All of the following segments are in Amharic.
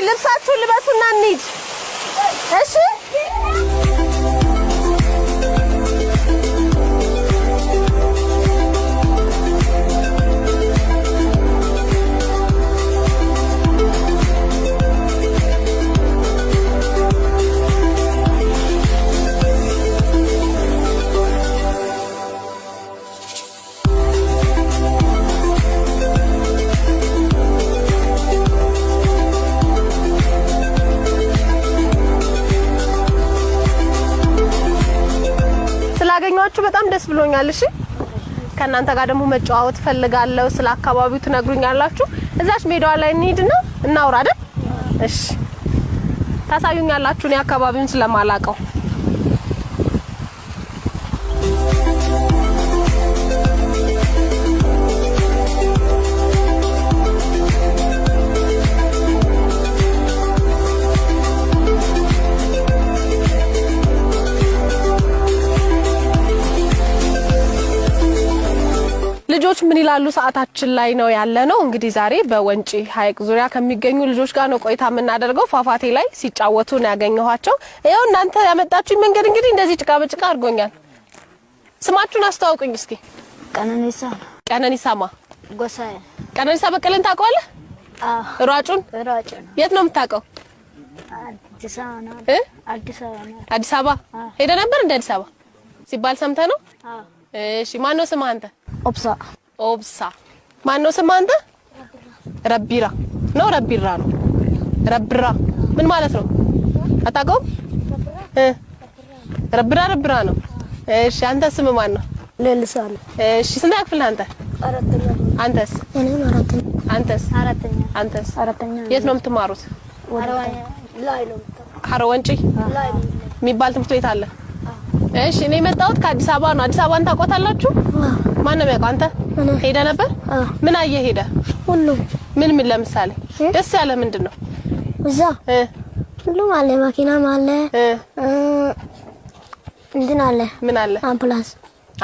ልብሳችሁን ልበሱና እንሂድ እሺ ስላገኛችሁ በጣም ደስ ብሎኛል እሺ ከናንተ ጋር ደግሞ መጫወት ፈልጋለሁ ስለ አካባቢው ትነግሩኛላችሁ እዛች ሜዳዋ ላይ እንሂድና እናውራ አይደል እሺ ታሳዩኛላችሁ ነው አካባቢውን ስለማላቀው ልጆች ምን ይላሉ ሰዓታችን ላይ ነው ያለነው እንግዲህ ዛሬ በወንጪ ሐይቅ ዙሪያ ከሚገኙ ልጆች ጋር ነው ቆይታ የምናደርገው ፏፏቴ ላይ ሲጫወቱ ነው ያገኘኋቸው ይሄው እናንተ ያመጣችሁኝ መንገድ እንግዲህ እንደዚህ ጭቃ በጭቃ አድርጎኛል ስማችሁን አስተዋውቁኝ እስኪ ቀነኒሳማ ጎሳዬ ቀነኒሳ በቀለን ታውቀዋለህ ሯጩን የት ነው የምታውቀው አዲስ አበባ ሄደ ነበር እንደ አዲስ አበባ ሲባል ሰምተህ ነው እሺ ማን ነው ስምህ አንተ ኦብሳ ማን ነው ስምህ አንተ ረቢራ ነው ረቢራ ነው ረብራ ምን ማለት ነው አታውቀውም ረብራ ነው እሺ አንተ ስምህ ማን ነው ለልሳን እሺ ስንት ክፍል አንተ አራተኛ አንተስ እኔም አራተኛ አንተስ አራተኛ የት ነው የምትማሩት ላይ ነው ሀረወንጪ ላይ የሚባል ትምህርት ቤት አለ እሺ እኔ መጣሁት ከአዲስ አበባ ነው አዲስ አበባን ታውቃላችሁ ማን ነው ያውቃው አንተ ሄደ ነበር ምን አየህ ሄደ ሁሉ ምን ለምሳሌ ደስ ያለ ምንድነው እዛ ሁሉ አለ መኪና አለ እንትን አለ ምን አለ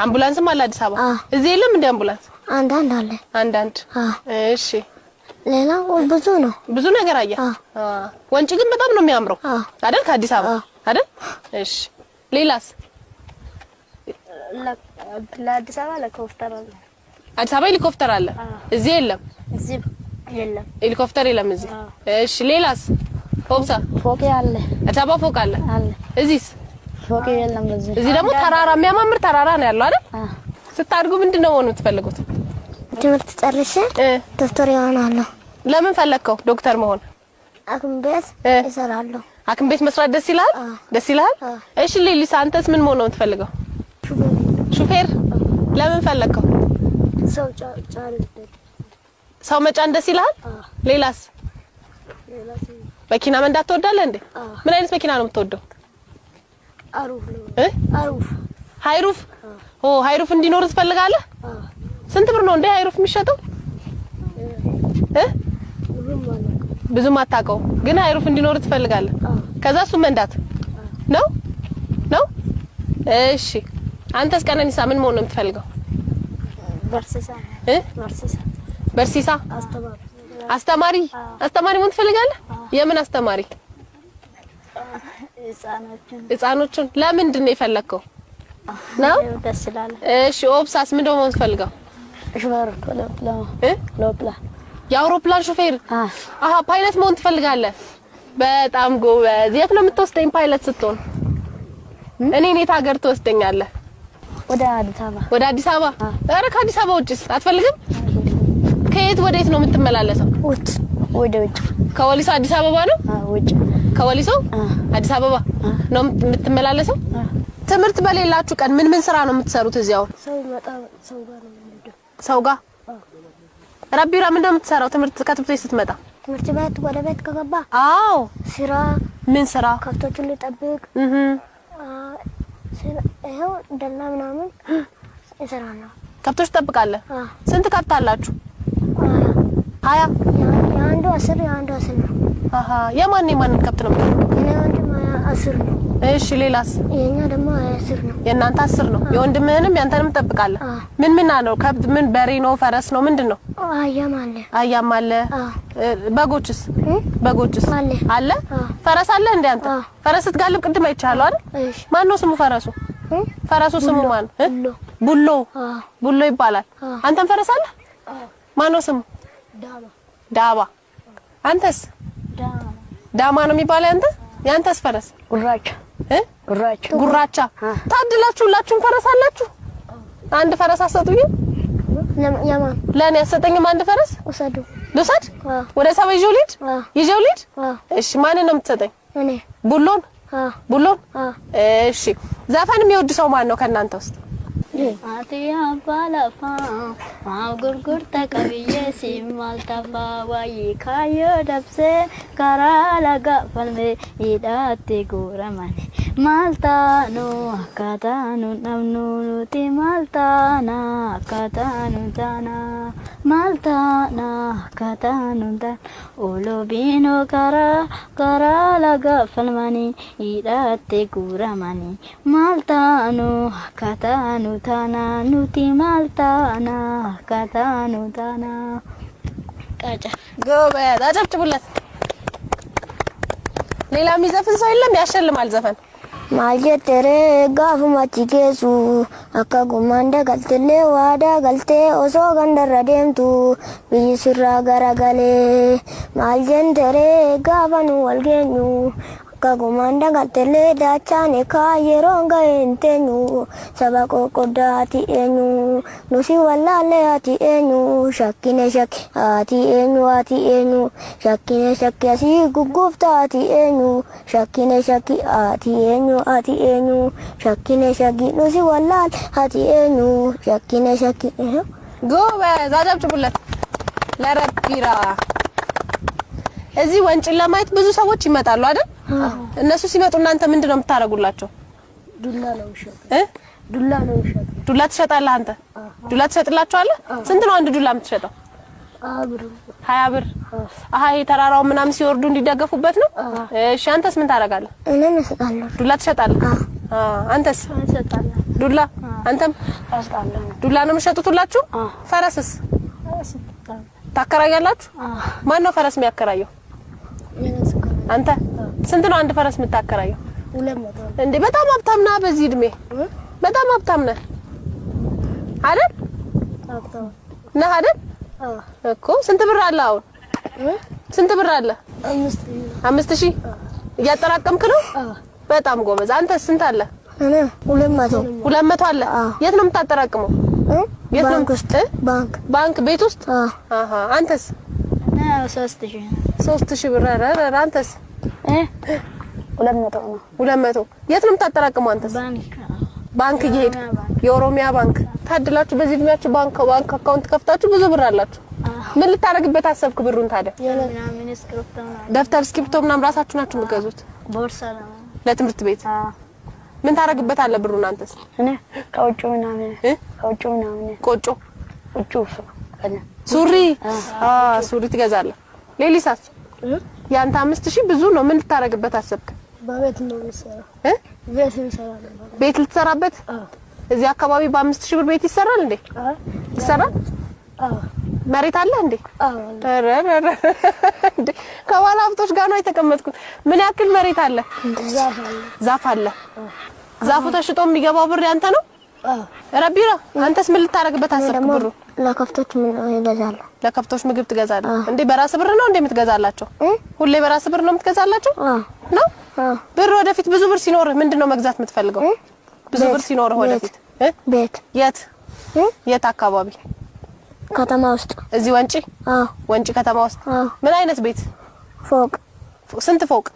አምቡላንስም አለ አዲስ አበባ እዚህ የለም እንደ አምቡላንስ አንዳንድ እሺ ሌላ ብዙ ነገር አየ ወንጪ ግን በጣም ነው የሚያምረው አይደል ከአዲስ አበባ አይደል እሺ ሌላስ ለአዲስ አበባ ለኮፍተር አለ አዲስ አበባ ሄሊኮፕተር አለ እዚህ የለም ሄሊኮፕተር የለም እዚህ እሺ ሌላስ ፎቅሳ ፎቅ አለ አዲስ አበባ ፎቅ አለ እዚህስ ፎቅ የለም እዚህ ደግሞ ተራራ የሚያማምር ተራራ ነው ያለው አይደል ስታድጉ ምንድነው ሆኖ ትፈልጉት ትምህርት ጨርሼ ዶክተር ይሆናለሁ ለምን ፈለከው ዶክተር መሆን አክም ቤት እሰራለሁ አክም ቤት መስራት ደስ ይላል እሺ ሌሊሳ አንተስ ምን መሆን ነው የምትፈልገው ሹፌር ለምን ፈለከው ሰው መጫን ደስ ይላል ሌላስ መኪና መንዳት ትወዳለህ እንዴ ምን አይነት መኪና ነው የምትወደው ሃይሩፍ እንዲኖር ትፈልጋለህ ስንት ብር ነው እንዴ ሃይሩፍ የሚሸጠው ብዙም አታውቀው ግን ሃይሩፍ እንዲኖር ትፈልጋለህ ከዛ እሱ መንዳት ነው እሺ አንተስ ቀነኒሳ ምን መሆን ነው የምትፈልገው በርሲሳ አስተማሪ መሆን ትፈልጋለህ የምን አስተማሪ ህፃኖችን ለምንድን ነው የፈለከው ነው ደስ ይላል እሺ ኦብሳስ ምን ነው መሆን ትፈልጋው የአውሮፕላን ሹፌር ፓይለት መሆን ትፈልጋለህ በጣም ጎበዝ የት ነው የምትወስደኝ ፓይለት ስትሆን እኔን የት ሀገር ትወስደኛለህ ወደ አዲስ አበባ ኧረ ከአዲስ አበባ ውጭስ አትፈልግም ከየት ወዴት ነው የምትመላለሰው ወደ ውጭ ከወሊሶ አዲስ አበባ ነው ውጭ ከወሊሶ አዲስ አበባ ነው የምትመላለሰው ትምህርት በሌላችሁ ቀን ምን ስራ ነው የምትሰሩት እዚያው ሰው ጋር ረቢራ ምን እንደምትሰራው ከትምህርት ቤት ስትመጣ ትምህርት ቤት ወደ ቤት ከገባ አዎ ስራ ምን ስራ ከብቶችን ልጠብቅ ይሄው ደና ምናምን እሰራለሁ ከብቶች ትጠብቃለህ ስንት ከብት አላችሁ 20 የአንዱ 10 ነው የማን ከብት ነው እኔ ወንድም 10 ነው እሺ ሌላስ? የኛ ደግሞ 10 ነው። የእናንተ 10 ነው። የወንድምህንም ያንተንም ትጠብቃለህ? ምን ነው? ከብት ምን በሬ ነው ፈረስ ነው ምንድነው? አህያም አለ። በጎችስ? አለ። ፈረስ አለ እንዴ አንተ? ፈረስ ትጋልብ ቅድም አይቻለሁ አይደል? ማን ነው ስሙ ፈረሱ? ፈረሱ ስሙ ማን? ቡሎ ይባላል። አንተም ፈረስ አለ? ማን ነው ስሙ? ዳባ። አንተስ? ዳማ ነው የሚባለው አንተ? ያንተስ ፈረስ? ጉራቻ። ታድላችሁ ሁላችሁም ፈረስ አላችሁ? አንድ ፈረስ አሰጡኝ። ለኔ አሰጠኝም አንድ ፈረስ? ልውሰድ? ወደ ሰው ይዤው ልሂድ? እሺ ማንን ነው የምትሰጠኝ? እኔ። ቡሎን? እሺ ዘፈን የሚወድ ሰው ማን ነው ከናንተ ውስጥ? አቲያ ባላፋ ማጉርጉር ተቀብዬ ሲማልታፋ ዋይ ካዮ ደብሴ ካራላጋ ፈልሜ ይዳቲ ጉረማኔ ማልታኑ አካታኑ ነምኑኑቲ ማልታና አካታኑ ታና ማልታና አካታኑ ታና ኦሎቢኖ ካራላጋ ፈልማኔ ይዳቲ ጉረማኔ ማልታኑ አካታኑ ታና ኑቲ ማልታና አካታኑ ታና ቃጫ ጎበዝ አጨብጭቡለት። ሌላ የሚዘፍን ሰው የለም? ያሸልማል ዘፈን ማልጀተረ ጋፉማቺ ኬሱ አካ ጉማንደ ገልተለ ዋዳ ገልቴ ኦሶ ገንደረ ደምቱ ቢስራ ገራገሌ ማልጀንተረ ጋፋኑ ወልገኙ አካ ጉማንደ ገልተለ ዳቻኔ ካየሮንጋ እንተኙ ሰባቆ ቆዳቲ ኤኙ ኑሲ ወላለ አቲ ኤኙ ሸኪኔ ሸኪ አቲ ኤኙ ሸኪኔ ሸኪ አሲ ጉጉፍታ አቲ ኤኙ ሸኪኔ ሸኪ አቲ ኤኙ ሸኪኔ ሸኪ ኑሲ ወላል አቲ ኤኙ ሸኪኔ ሸኪ ጎበዝ አጨብጭቡለት ለረቢራ። እዚህ ወንጭን ለማየት ብዙ ሰዎች ይመጣሉ አይደል? እነሱ ሲመጡ እናንተ ምንድነው የምታረጉላቸው? ዱላ ነው ይሸጥ። ዱላ ትሸጣለህ አንተ? ዱላ ትሸጥላቸዋለህ? ስንት ነው አንድ ዱላ የምትሸጠው? 20 ብር። አሃ ተራራው ምናምን ሲወርዱ እንዲደገፉበት ነው? እሺ አንተስ ምን ታረጋለህ? እኔም እሰጣለሁ። ዱላ ትሸጣለህ? አንተስ? እሰጣለሁ። ዱላ አንተም? እሰጣለሁ። ዱላ ነው የምትሸጡት ሁላችሁ? ፈረስስ ታከራያላችሁ? ማን ነው ፈረስ የሚያከራየው? አንተ? ስንት ነው አንድ ፈረስ የምታከራየው? 200 እንዴ በጣም ሀብታም ነህ በዚህ እድሜ። በጣም ሀብታም ነህ አይደል? ነህ አይደል? እኮ ስንት ብር አለ አሁን? ስንት ብር አለ? 5000 እያጠራቀምክ ነው? በጣም ጎበዝ። አንተ ስንት አለ? እኔ 200 አለ። የት ነው የምታጠራቅመው? የት ነው? ባንክ ቤት ውስጥ? አሃ አንተስ? 3000 ብር። አንተስ? 200 ነው። 200 የት ነው የምታጠራቅመው አንተስ? ባንክ እየሄድክ? የኦሮሚያ ባንክ። ታድላችሁ በዚህ እድሜያችሁ ባንክ አካውንት ከፍታችሁ ብዙ ብር አላችሁ። ምን ልታረግበት አሰብክ ብሩን ታዲያ? ደፍተር እስክሪብቶ ምናምን ራሳችሁ ናችሁ የምትገዙት? ቦርሳ ለትምህርት ቤት። ምን ታረግበታለህ ብሩን አንተስ? እኔ ከውጭ ምናምን ቆጮ ሱሪ ሱሪ ትገዛለህ። ሌሊሳስ? ያንተ 5000 ብዙ ነው። ምን ልታረግበት አሰብክ? በቤት ነው የሚሰራው። ቤት ልትሰራበት? እዚህ አካባቢ በ5000 ብር ቤት ይሰራል እንዴ? ይሰራል? መሬት አለ እንዴ? እንዴ ከባለ ሀብቶች ጋር ነው የተቀመጥኩት። ምን ያክል መሬት አለ? ዛፍ አለ። ዛፉ ተሽጦ የሚገባው ብር ያንተ ነው? ረቢራ አንተስ ምን ልታረግበት አሰብክ ብሩ? ለከፍቶች ምን እገዛለሁ? ለከፍቶች ምግብ ትገዛለህ እንዴ? በራስ ብር ነው እንዴ የምትገዛላቸው? ሁሌ በራስ ብር ነው የምትገዛላቸው? ነው ብር ወደፊት ብዙ ብር ሲኖር ምንድነው መግዛት የምትፈልገው? ብዙ ብር ሲኖር ወደፊት ቤት። የት አካባቢ? ከተማ ውስጥ። እዚህ ወንጪ? ወንጪ ከተማ ውስጥ። ምን አይነት ቤት? ፎቅ። ስንት ፎቅ?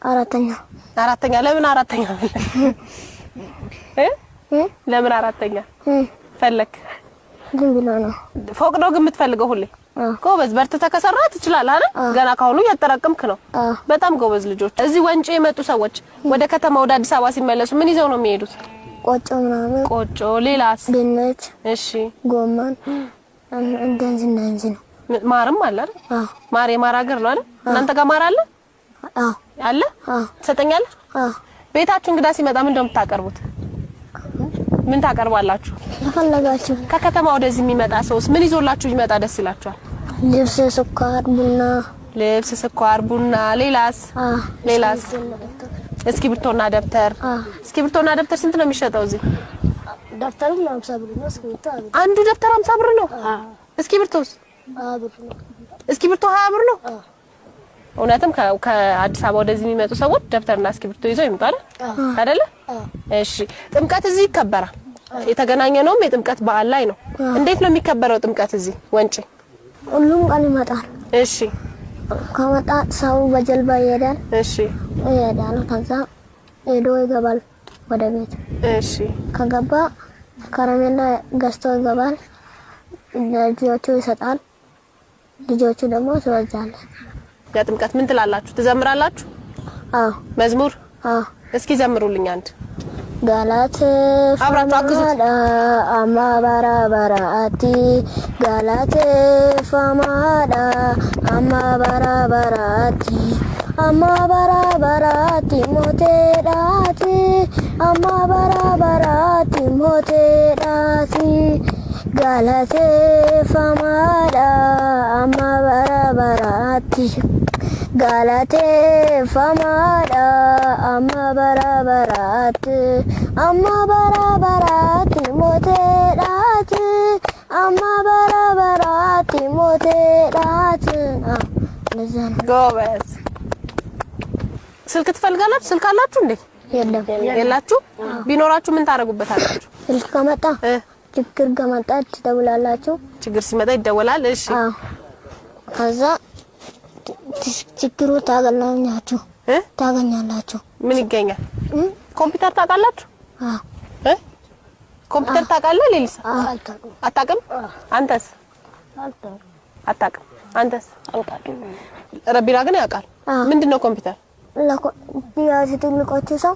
አራተኛ። ለምን አራተኛ? ለምን አራተኛ ፈለክ? ዝም ብሎ ነው። ፎቅ ነው ግን የምትፈልገው ሁሌ? ጎበዝ በርትተህ ከሰራህ ትችላለህ አይደል? ገና ካሁኑ እያጠራቀምክ ነው። በጣም ጎበዝ ልጆች። እዚህ ወንጪ የመጡ ሰዎች ወደ ከተማ ወደ አዲስ አበባ ሲመለሱ ምን ይዘው ነው የሚሄዱት? ቆጮ ምናምን። ቆጮ። ሌላስ? ድንች። እሺ። ጎመን። እንደዚህ ነው። ማርም አለ አይደል? ማር የማር ሀገር ነው አይደል? እናንተ ጋር ማር አለ? አለ? ትሰጠኛለህ? ቤታችሁ እንግዳ ሲመጣ ምን እንደምታቀርቡት? ምን ታቀርባላችሁ? ለፈለጋችሁ ከከተማ ወደዚህ የሚመጣ ሰውስ ምን ይዞላችሁ ይመጣ ደስ ይላችኋል? ልብስ፣ ስኳር፣ ቡና። ልብስ፣ ስኳር፣ ቡና። ሌላስ? ሌላስ? እስክሪብቶና ደብተር። እስክሪብቶና ደብተር ስንት ነው የሚሸጠው እዚህ? ደብተሩ 50 ብር ነው። አንዱ ደብተር 50 ብር ነው። እስክሪብቶስ? 20 ብር ነው። እስክሪብቶ 20 ብር ነው። እውነትም ከአዲስ አበባ ወደዚህ የሚመጡ ሰዎች ደብተርና እስክሪብቶ ይዘው ይመጣሉ አይደለ? እሺ ጥምቀት እዚህ ይከበራል። የተገናኘነውም የጥምቀት በዓል ላይ ነው። እንዴት ነው የሚከበረው ጥምቀት እዚህ ወንጪ? ሁሉም ቀን ይመጣል። እሺ ከመጣ ሰው በጀልባ ይሄዳል። እሺ ይሄዳል። ከዛ ሄዶ ይገባል ወደ ቤት። እሺ ከገባ ከረሜላ ገዝቶ ይገባል። ልጆቹ ይሰጣል። ልጆቹ ደግሞ ይወዛሉ። የጥምቀት ምን ትላላችሁ? ትዘምራላችሁ? አዎ መዝሙር? አዎ እስኪ ዘምሩልኝ አንድ። ጋላት አብራችሁ አማባራ ባራቲ ጋላት ፈማዳ አማባራ ባራቲ አማባራ ባራቲ ሞቴዳቲ አማባራ ባራቲ ሞቴዳቲ ጋላት ፈማዳ አማባራ ባራቲ ጋላቴ ፈማዳ አማ በራበራት ሞቴዳት አማ በራበራት ሞቴዳት። ጎበዝ። ስልክ ትፈልጋላችሁ? ስልክ አላችሁ እንዴ? የላችሁ? ቢኖራችሁ ምን ታረጉበታላችሁ? ስልክ ከመጣ ችግር ከመጣ ትደውላላችሁ። ችግር ሲመጣ ይደወላል። እሺ ከዛ ችግሩ ታገኛላችሁ። ምን ይገኛል? ኮምፒውተር ታውቃላችሁ? ኮምፒውተር ታውቃለህ? ሌሊሳ አታውቅም? አንተስ? አታውቅም? አንተስ? ረቢራ ግን ያውቃል። ምንድነው ኮምፒውተር? ለኮምፒውተር ትልቆቹ ሰው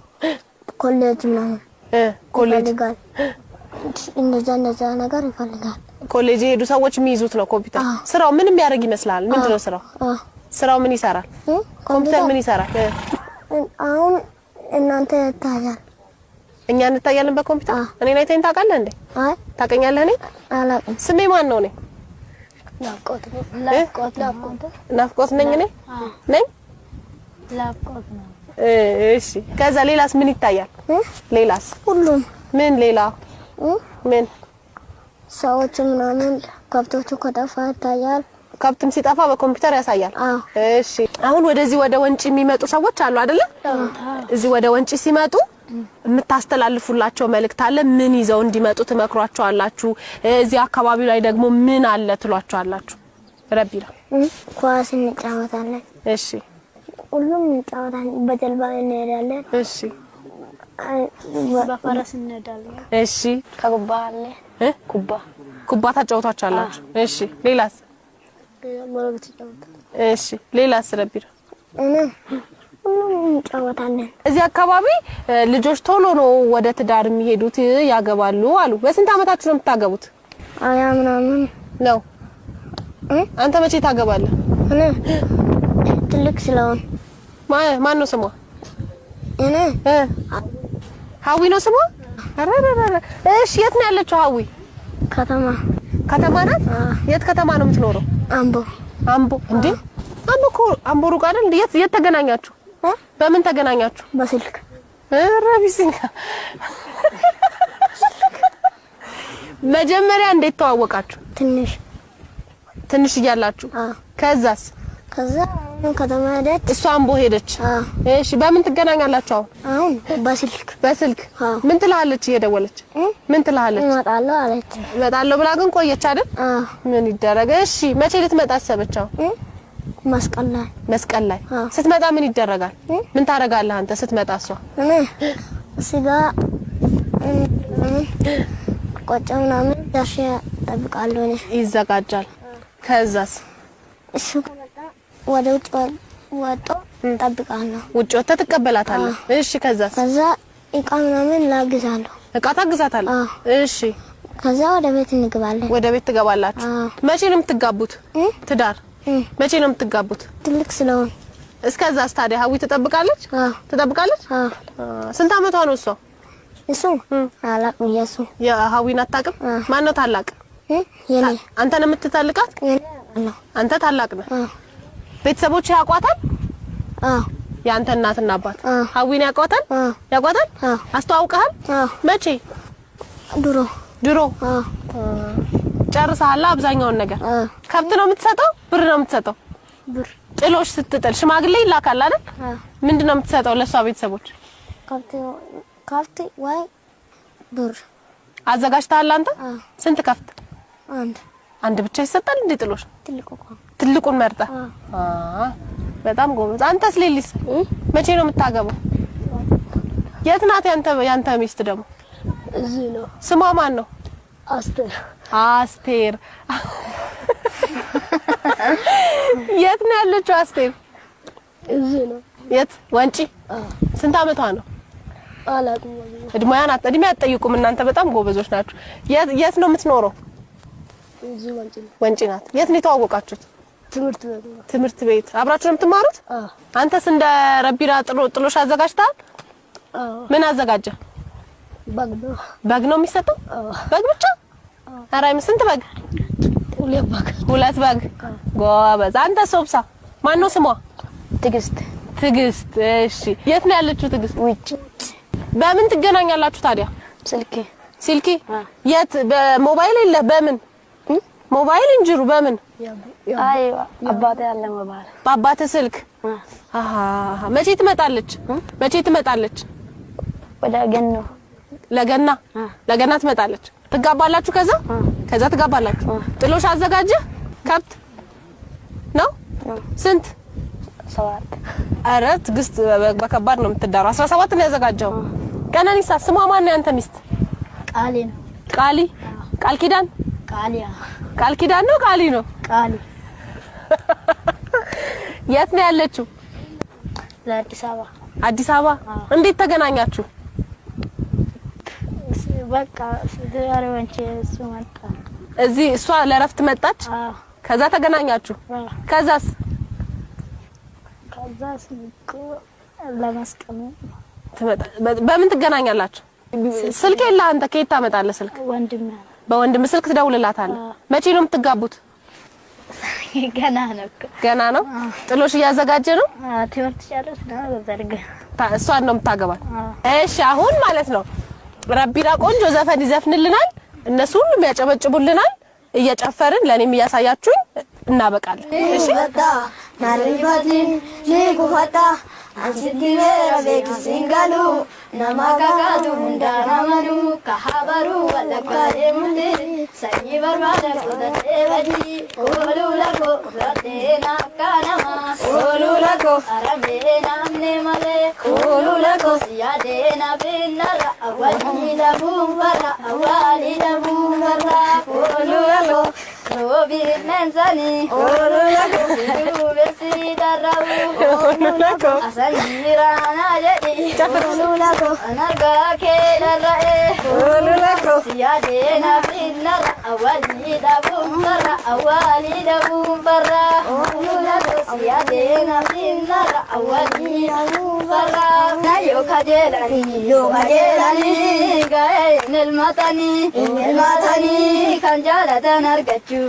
ኮሌጅ ምናምን ኮሌጅ እንደዛ ነገር ይፈልጋል። ኮሌጅ የሄዱ ሰዎች የሚይዙት ነው ኮምፒውተር። ስራው ምንም ያደርግ ይመስላል? ምንድነው ስራው? ስራው ምን ይሰራል? ኮምፒውተር ምን ይሰራል? አሁን እናንተ ታያል። እኛ እንታያለን በኮምፒውተር። እኔን አይተኸኝ ታውቃለህ እንዴ? አይ ታውቀኛለህ? እኔ አላውቅም። ስሜ ማን ነው? እኔ ናፍቆት ነኝ። እኔ ነኝ ናፍቆት ነው። እሺ ከዛ ሌላስ ምን ይታያል? ሌላስ ሁሉም ምን ሌላ ምን ሰዎች ምናምን ከብቶቹ ከጠፋ ይታያል። ከብትም ሲጠፋ በኮምፒውተር ያሳያል። እሺ አሁን ወደዚህ ወደ ወንጪ የሚመጡ ሰዎች አሉ አይደለ? እዚህ ወደ ወንጪ ሲመጡ የምታስተላልፉላቸው መልእክት አለ? ምን ይዘው እንዲመጡ ትመክሯቸዋላችሁ? እዚህ አካባቢው ላይ ደግሞ ምን አለ ትሏቸዋላችሁ? ረቢራ ኳስ እንጫወታለን። እሺ ሁሉም እንጫወታለን። በጀልባ እንሄዳለን። እሺ በፈረስ እንሄዳለን። እሺ ከጉባ አለ ኩባ ታጫውታችኋላችሁ። እሺ ሌላስ? እሺ ሌላስ? ረቢራ ሁሉም እንጫወታለን። እዚህ አካባቢ ልጆች ቶሎ ነው ወደ ትዳር የሚሄዱት ያገባሉ አሉ። በስንት አመታችሁ ነው የምታገቡት? አያ ምናምን ነው። አንተ መቼ ታገባለህ? እኔ ትልቅ ስለሆነ ማን ነው ስሟ? እኔ ሀዊ ነው ስሟ? አረረረ እሺ የት ነው ያለችው ሀዊ? ከተማ ናት? የት ከተማ ነው የምትኖረው? አምቦ እንዴ? አምቦ ሩቅ አይደል? የት ተገናኛችሁ? በምን ተገናኛችሁ? በስልክ ረቢሲንጋ መጀመሪያ እንዴት ተዋወቃችሁ? ትንሽ እያላችሁ? ከዛ ከተማ ሄደች። እሷ አምቦ ሄደች። እሺ በምን ትገናኛላችሁ አሁን? በስልክ ምን ትላለች እየደወለች? ምን ትላለች? እመጣለሁ ብላ ግን ቆየች አይደል? ምን ይደረግ። እሺ መቼ ልትመጣ አሰበች? መስቀል ላይ ስትመጣ ምን ይደረጋል? ምን ታረጋለህ አንተ ስትመጣ? እሷ ስጋ ቆጮ ምናምን ዳሽ ጠብቃለሁ። ይዘጋጃል። ከዛስ? እሱ ወደ ውጭ ወጥቶ ጠብቃለሁ። ውጭ ወጥተህ ትቀበላታለህ? እሺ ከዛስ? ከዛ እቃ ምናምን ላግዛለሁ። እቃ ታግዛታለህ? እሺ ከዛ ወደ ቤት እንገባለን። ወደ ቤት ትገባላችሁ? መቼ ነው የምትጋቡት? ትዳር መቼ ነው የምትጋቡት? ትልቅ ስለሆነ እስከዛስ ታዲያ ሀዊ ትጠብቃለች? ትጠብቃለች? ስንት አመቷ ነው እሷ? እሱ አላቅም የሱ የሀዊን አታውቅም? ማን ነው ታላቅ? የኔ አንተ ነው የምትታልቃት? አንተ ታላቅ ነህ። ቤተሰቦች ያውቋታል? ያንተ እናትና አባት ሀዊን ያውቋታል? ያውቋታል? አስተዋውቀሃል? መቼ? ድሮ ጨርሰሃል አብዛኛውን ነገር? ከብት ነው የምትሰጠው? ብር ነው የምትሰጠው? ብር። ጥሎሽ ስትጥል ሽማግሌ ይላካል አይደል? ምንድነው የምትሰጠው ለሷ ቤተሰቦች? ከብት ወይ ብር አዘጋጅተሃል አንተ? ስንት ከፍት? አንድ ብቻ ይሰጣል እንዴ ጥሎሽ? ትልቁን መርጣ? በጣም ጎበዝ። አንተስ ሌሊስ መቼ ነው የምታገባው? የት ናት ያንተ ሚስት ደግሞ? እዚህ ነው። ስሟ ማን ነው? አስቴር። የት ነው ያለችው አስቴር? እዚህ ነው። የት? ወንጪ። ስንት አመቷ ነው? አላውቅም። እድሜ አትጠይቁም እናንተ በጣም ጎበዞች ናችሁ። የት ነው የምትኖረው? እዚህ ወንጪ ናት። የት ነው የተዋወቃችሁት? ትምህርት ቤት። አብራችሁ ነው የምትማሩት? አንተስ እንደ ረቢራ ጥሎሽ አዘጋጅተሃል? ምን አዘጋጀ? በግ ነው የሚሰጠው? በግ ብቻ? አራይም ስንት በግ? ሁለት በግ። ጎበዝ። አንተ ሶብሳ ማን ነው ስሟ? ትግስት። እሺ የት ነው ያለችው ትግስት? ውጭ። በምን ትገናኛላችሁ ታዲያ? ስልኪ። የት? በሞባይል የለ? በምን ሞባይል እንጅሩ? በምን? አይ አባቴ ያለ ሞባይል። በአባቴ ስልክ። መቼ ትመጣለች? ወደ ገና። ለገና ትመጣለች። ትጋባላችሁ? ከዛ ትጋባላችሁ። ጥሎሽ አዘጋጀ? ከብት ነው? ስንት? 7። አረ ትግስት በከባድ ነው የምትዳረው። 17 ነው ያዘጋጀው። ቀነኒሳ ስሟ ማን ነው ያንተ ሚስት? ቃሊ ነው። ቃል ኪዳን? ቃል ኪዳን ነው ቃሊ ነው? የት ነው ያለችው? አዲስ አበባ። እንዴት ተገናኛችሁ? በቃ ስለአረወንቼ እሱ መጣ። እዚህ እሷ ለረፍት መጣች? ከዛ ተገናኛችሁ? ከዛስ ለመስቀል በምን ትገናኛላችሁ? ስልክ የለህ አንተ? ከየት ታመጣለህ ስልክ? በወንድም ስልክ ትደውልላታለህ? መቼ ነው የምትጋቡት? ገና ነው። ጥሎሽ እያዘጋጀ ነው? ትምህርት ጨርስ ነው ዘርግ። እሷን ነው የምታገባት? እሺ አሁን ማለት ነው ረቢራ ቆንጆ ዘፈን ይዘፍንልናል፣ እነሱ ሁሉም ያጨበጭቡልናል፣ እየጨፈርን ለኔም እያሳያችሁኝ እናበቃለን። እሺ ናሪባቲ ሊኩፋታ አንሲቲሜ ረቤክሲንጋሉ ናማጋጋቱ እንዳናመኑ ከሀበሩ ወለካዴ ሙንዲ ሰይበርባደ ቆደቴበጂ ኦሉለኮ ረቴና ካናማ ኦሉለኮ አረሜና ምኔመሌ ኦሉለኮ ሲያዴና ቢነራ አዋሊዳ ቡንበራ ኦሉለኮ ሮቢነንሰኒ ኦሉለኮ ሲዱቤሲ ደራቡ ኦሉለኮ አሰንጂራና ጀዲ ኦሉለኮ አናጋ ኬደራኤ ኦሉለኮ ሲያዴና ቢነራ አዋሊዳ ቡንበራ ኦሉለኮ ሲያዴና ቢነራ አዋሊዳ ቡንበራ ናዮ ካጀላኒ ጋዬ ንልማታኒ kanjalatan argachu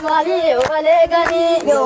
mali walegani yo